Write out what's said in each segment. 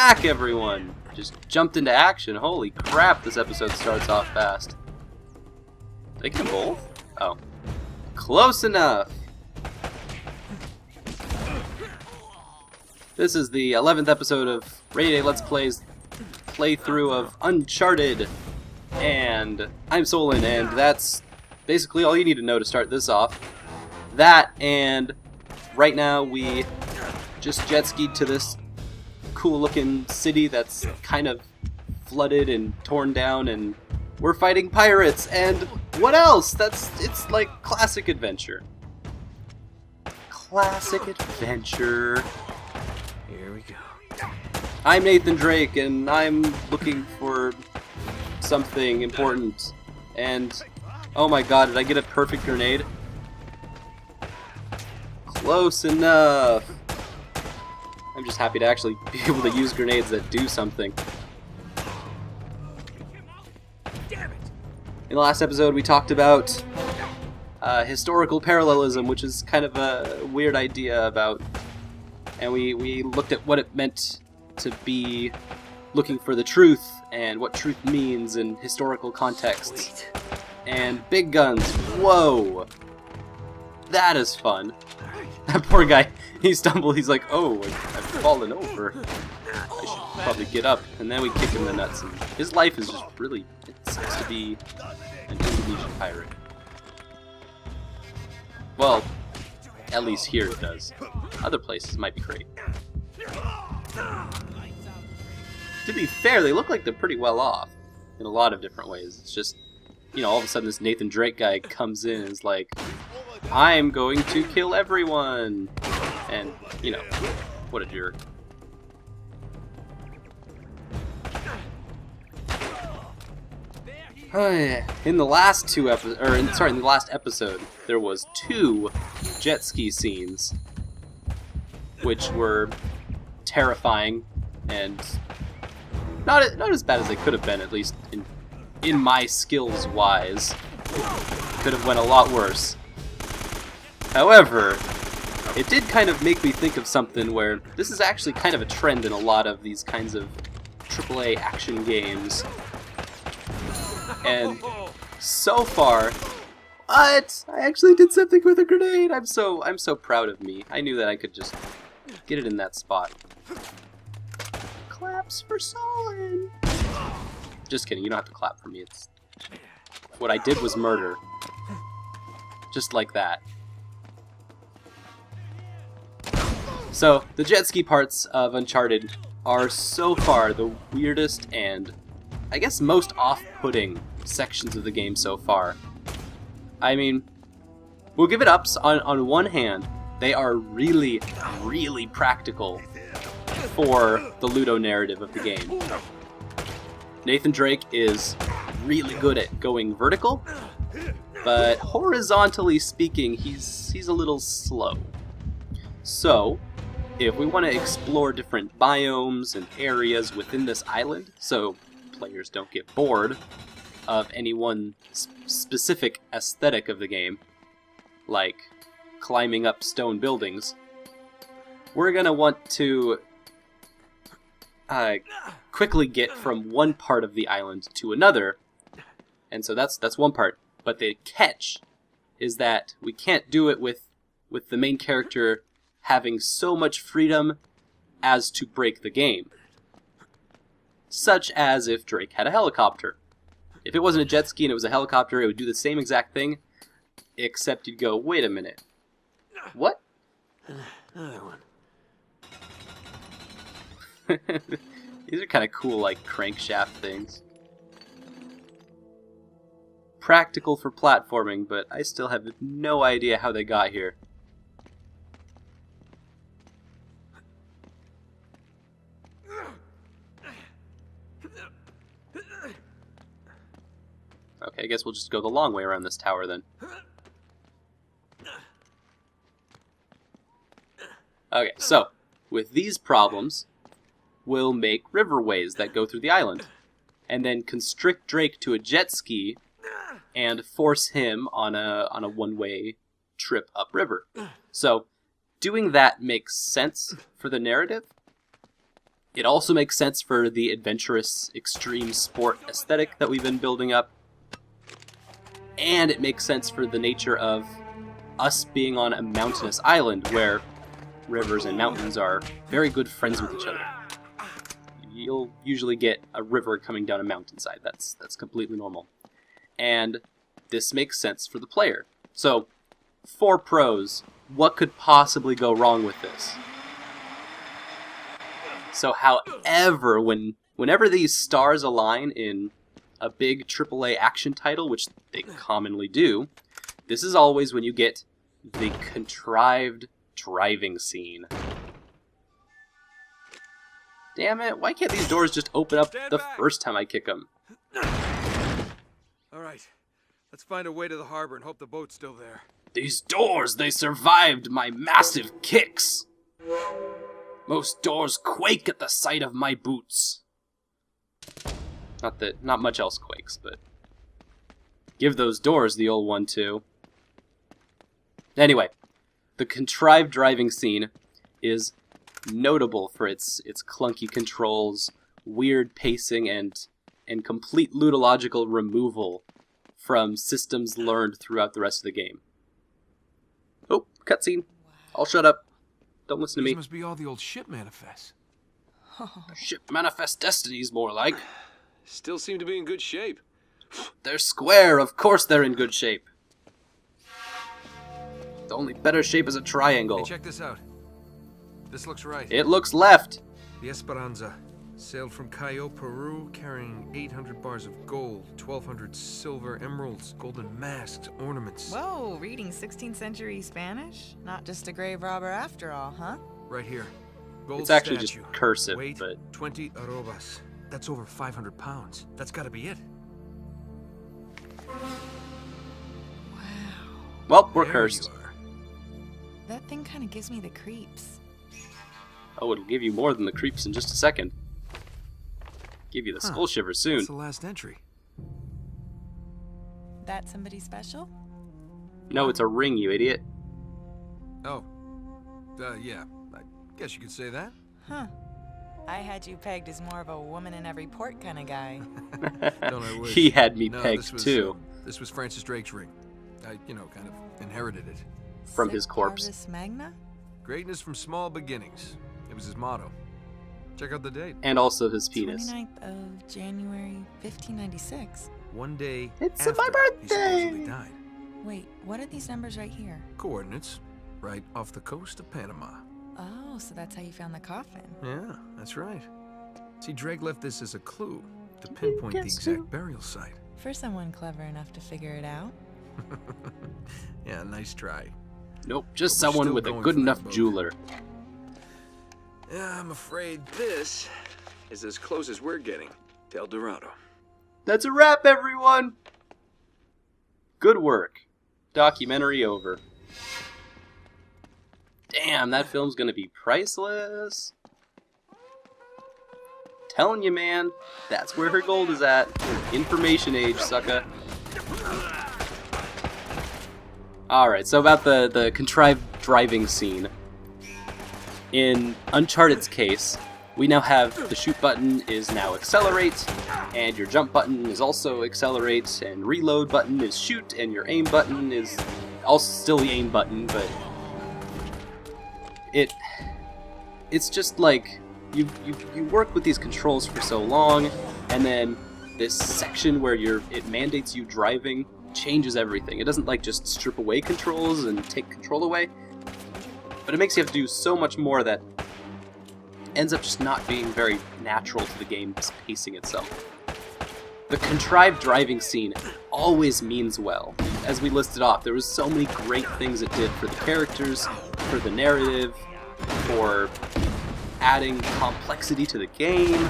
back, everyone! Just jumped into action. Holy crap, this episode starts off fast. Did I get them both? Oh. Close enough! This is the 11th episode of Rainy Day Let's Play's playthrough of Uncharted. And I'm Solon, and that's basically all you need to know to start this off. That, and right now we just jet skied to this cool looking city that's kind of flooded and torn down, and we're fighting pirates, and what else? It's like classic adventure. Classic adventure. Here we go. I'm Nathan Drake, and I'm looking for something important. And oh my god, did I get a perfect grenade? Close enough. I'm just happy to actually be able to use grenades that do something. In the last episode we talked about historical parallelism, which is kind of a weird idea about, and we looked at what it meant to be looking for the truth and what truth means in historical contexts. And big guns, whoa! That is fun. That poor guy, he stumbled, he's like, oh, I've fallen over. I should probably get up. And then we kick him in the nuts. And his life is just really, it sucks to be an Indonesian pirate. Well, at least here it does. Other places might be great. To be fair, they look like they're pretty well off in a lot of different ways. It's just, you know, all of a sudden this Nathan Drake guy comes in and is like, I'm going to kill everyone! And, you know, what a jerk. In the last in the last episode, there was 2 jet ski scenes, which were terrifying and not as bad as they could have been, at least in my skills wise. Could have went a lot worse. However, it did kind of make me think of something where this is actually kind of a trend in a lot of these kinds of AAA action games. And so far, what? I actually did something with a grenade! I'm so proud of me. I knew that I could just get it in that spot. Claps for Solon! Just kidding, you don't have to clap for me. What I did was murder. Just like that. So, the jet ski parts of Uncharted are so far the weirdest and, I guess, most off-putting sections of the game so far. I mean, we'll give it ups. On one hand, they are really, really practical for the Ludo narrative of the game. Nathan Drake is really good at going vertical, but horizontally speaking, he's a little slow. So, if we want to explore different biomes and areas within this island, so players don't get bored of any one specific aesthetic of the game, like climbing up stone buildings, we're going to want to quickly get from one part of the island to another, and so that's one part. But the catch is that we can't do it with the main character having so much freedom as to break the game. Such as if Drake had a helicopter. If it wasn't a jet ski and it was a helicopter, it would do the same exact thing, except you'd go, wait a minute. What? Another one. These are kind of cool, like, crankshaft things. Practical for platforming, but I still have no idea how they got here. Okay, I guess we'll just go the long way around this tower then. Okay, so, with these problems, we'll make riverways that go through the island, and then constrict Drake to a jet ski and force him on a one-way trip upriver. So, doing that makes sense for the narrative, It also makes sense for the adventurous, extreme sport aesthetic that we've been building up. And it makes sense for the nature of us being on a mountainous island where rivers and mountains are very good friends with each other. You'll usually get a river coming down a mountainside. That's completely normal. And this makes sense for the player. So, for pros, what could possibly go wrong with this? So however, whenever these stars align in a big AAA action title, which they commonly do, this is always when you get the contrived driving scene. Damn it, why can't these doors just open up the first time I kick them? Alright, let's find a way to the harbor and hope the boat's still there. These doors, they survived my massive kicks. Most doors quake at the sight of my boots. Not much else quakes, but give those doors the old 1-2. Anyway, the contrived driving scene is notable for its clunky controls, weird pacing, and complete ludological removal from systems learned throughout the rest of the game. Oh, cutscene. I'll shut up. Don't listen to me. These must be all the old ship manifests. Ship manifest destinies, more like. Still seem to be in good shape. They're square, of course they're in good shape. The only better shape is a triangle. Hey, check this out. This looks right. It looks left. The Esperanza sailed from Cayo, Peru, carrying 800 bars of gold, 1,200 silver emeralds, golden masks, ornaments. Whoa, reading 16th century Spanish? Not just a grave robber after all, huh? Right here. Gold It's actually statue. just cursive, Weight, but 20 arrobas. That's over 500 pounds. That's gotta be it. Wow. well, we're There cursed. you are. That thing kind of gives me the creeps. Oh, it'll give you more than the creeps in just a second. Give you the skull shiver soon. That's the last entry. That somebody special? No, it's a ring, you idiot. Oh. Yeah. I guess you could say that. Huh. I had you pegged as more of a woman in every port kind of guy. Don't I wish. He had me No, pegged too. This was Francis Drake's ring. I, kind of inherited it. From his Sic corpse. Parvis Magna? Greatness from small beginnings. It was his motto. Check out the date. And also his penis. 29th of January, 1596. One day It's after my he supposedly birthday! died. Wait, what are these numbers right here? Coordinates, right off the coast of Panama. Oh, so that's how you found the coffin. Yeah, that's right. See, Drake left this as a clue to pinpoint the exact burial site. For someone clever enough to figure it out. Yeah, nice try. Nope, just But we're someone still with a going good for that enough boat. jeweler. Yeah, I'm afraid this is as close as we're getting to El Dorado. That's a wrap, everyone! Good work. Documentary over. Damn, that film's gonna be priceless. Telling you, man, that's where her gold is at. Information age, sucka. Alright, so about the contrived driving scene. In Uncharted's case, we now have the shoot button is now accelerate, and your jump button is also accelerate, and reload button is shoot, and your aim button is also still the aim button, but it's just like you work with these controls for so long, and then this section where it mandates you driving changes everything. It doesn't like just strip away controls and take control away, but it makes you have to do so much more that ends up just not being very natural to the game's pacing itself. The contrived driving scene always means well. As we listed off, there was so many great things it did for the characters, for the narrative, for adding complexity to the game.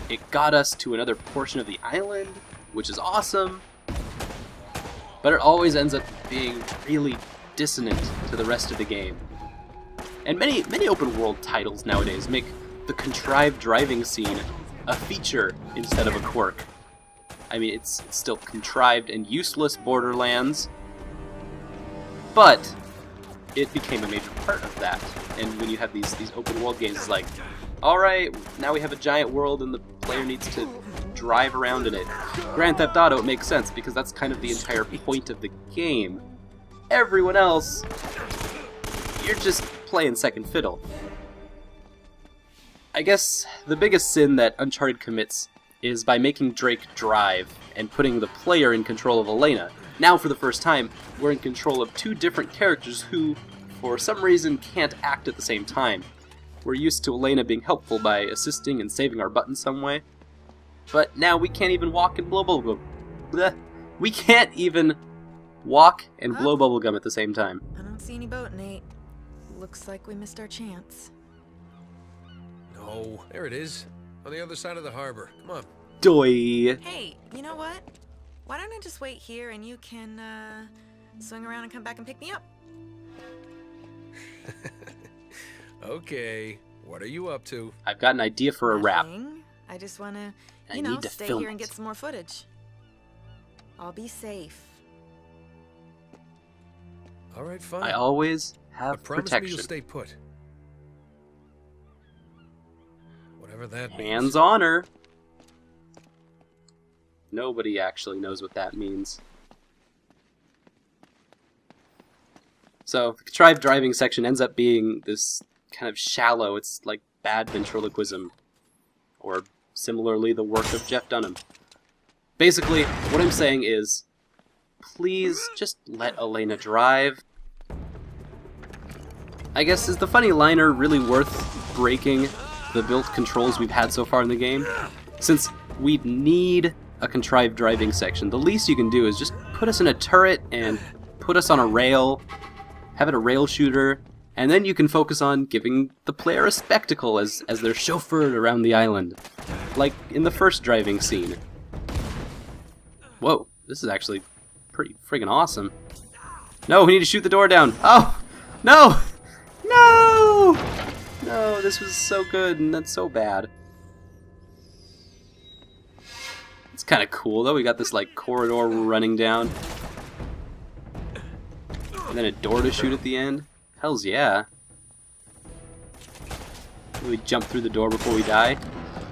It got us to another portion of the island, which is awesome, but it always ends up being really dissonant to the rest of the game. And many open world titles nowadays make the contrived driving scene a feature instead of a quirk. I mean, it's still contrived and useless Borderlands, but it became a major part of that. And when you have these open world games, it's like, alright, now we have a giant world and the player needs to drive around in it. Grand Theft Auto, it makes sense because that's kind of the entire point of the game. Everyone else, you're just playing second fiddle. I guess the biggest sin that Uncharted commits is by making Drake drive and putting the player in control of Elena. Now, for the first time, we're in control of two different characters who, for some reason, can't act at the same time. We're used to Elena being helpful by assisting and saving our buttons some way, but now we can't even walk and blow bubblegum. Blech. We can't even walk and blow bubblegum at the same time. I don't see any boat, Nate. Looks like we missed our chance. No, there it is. On the other side of the harbor. Come on. Doi! Hey, you know what? Why don't I just wait here and you can, swing around and come back and pick me up? Okay, what are you up to? I've got an idea for a rap. Nothing. I just wanna, I you know, need to stay film here and it. get some more footage. I'll be safe. All right, fine. I always have But promise me protection. you'll stay put. Whatever that means. Hands on her. Nobody actually knows what that means. So, the contrived driving section ends up being this kind of shallow, it's like bad ventriloquism. Or, similarly, the work of Jeff Dunham. Basically, what I'm saying is, please just let Elena drive. I guess, is the funny liner really worth breaking the built controls we've had so far in the game? Since we need a contrived driving section, the least you can do is just put us in a turret and put us on a rail, have it a rail shooter, and then you can focus on giving the player a spectacle as they're chauffeured around the island. Like in the first driving scene. Whoa, this is actually pretty friggin' awesome. No, we need to shoot the door down. Oh, no! No! No, this was so good and that's so bad. It's kind of cool though, we got this like corridor running down. And then a door to shoot at the end. Hells yeah. We jump through the door before we die.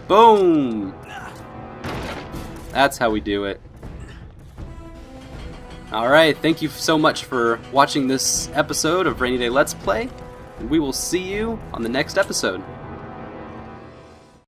Boom! That's how we do it. Alright, thank you so much for watching this episode of Rainy Day Let's Play, and we will see you on the next episode.